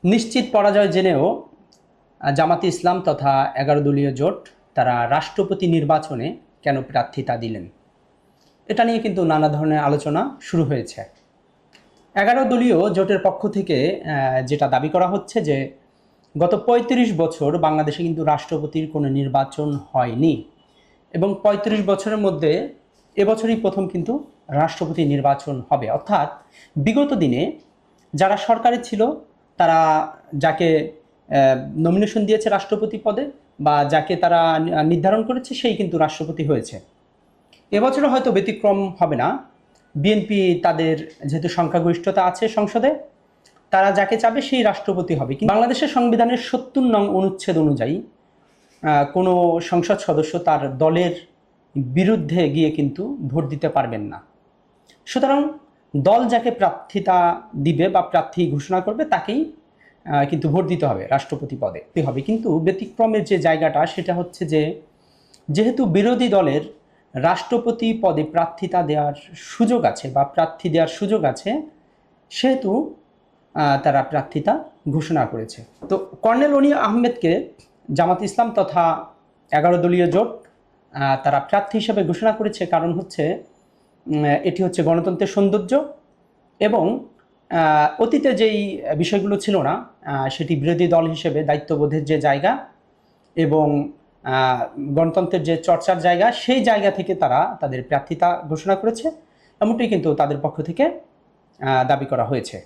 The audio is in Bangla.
নিশ্চিত পরাজয় জেনেও জামাতে ইসলাম তথা ১১ দলীয় জোট তারা রাষ্ট্রপতি নির্বাচনে কেন প্রার্থিতা দিলেন, এটা নিয়ে কিন্তু নানা ধরনের আলোচনা শুরু হয়েছে। ১১ দলীয় জোটের পক্ষ থেকে যেটা দাবি করা হচ্ছে যে গত ৩৫ বছর বাংলাদেশে কিন্তু রাষ্ট্রপতির কোনো নির্বাচন হয়নি এবং ৩৫ বছরের মধ্যে এবছরই প্রথম কিন্তু রাষ্ট্রপতি নির্বাচন হবে। অর্থাৎ বিগত দিনে যারা সরকারে ছিল তারা যাকে নমিনেশন দিয়েছে রাষ্ট্রপতি পদে বা যাকে তারা নির্ধারণ করেছে সেই কিন্তু রাষ্ট্রপতি হয়েছে। এবছরও হয়তো ব্যতিক্রম হবে না। বিএনপি তাদের যেহেতু সংখ্যাগরিষ্ঠতা আছে সংসদে, তারা যাকে চাবে সেই রাষ্ট্রপতি হবে। কিন্তু বাংলাদেশের সংবিধানের ৭০ নং অনুচ্ছেদ অনুযায়ী কোনো সংসদ সদস্য তার দলের বিরুদ্ধে গিয়ে কিন্তু ভোট দিতে পারবেন না। সুতরাং দল যাকে প্রার্থিতা দিবে বা প্রার্থী ঘোষণা করবে তাকেই কিন্তু ভোট দিতে হবে রাষ্ট্রপতি পদে হবে। কিন্তু ব্যতিক্রমের যে জায়গাটা সেটা হচ্ছে যে যেহেতু বিরোধী দলের রাষ্ট্রপতি পদে প্রার্থিতা দেওয়ার সুযোগ আছে বা প্রার্থী দেওয়ার সুযোগ আছে, সেহেতু তারা প্রার্থিতা ঘোষণা করেছে। তো কর্নেল অলি আহমেদকে জামাত ইসলাম তথা ১১ দলীয় জোট তারা প্রার্থী হিসেবে ঘোষণা করেছে। কারণ হচ্ছে এটি হচ্ছে গণতন্ত্রের সৌন্দর্য এবং অতীতে যেই বিষয়গুলো ছিল না সেটি বিরোধী দল হিসেবে দায়িত্ববোধের যে জায়গা এবং গণতন্ত্রের যে চর্চার জায়গা, সেই জায়গা থেকে তারা তাদের প্রার্থিতা ঘোষণা করেছে। এমনটাই কিন্তু তাদের পক্ষ থেকে দাবি করা হয়েছে।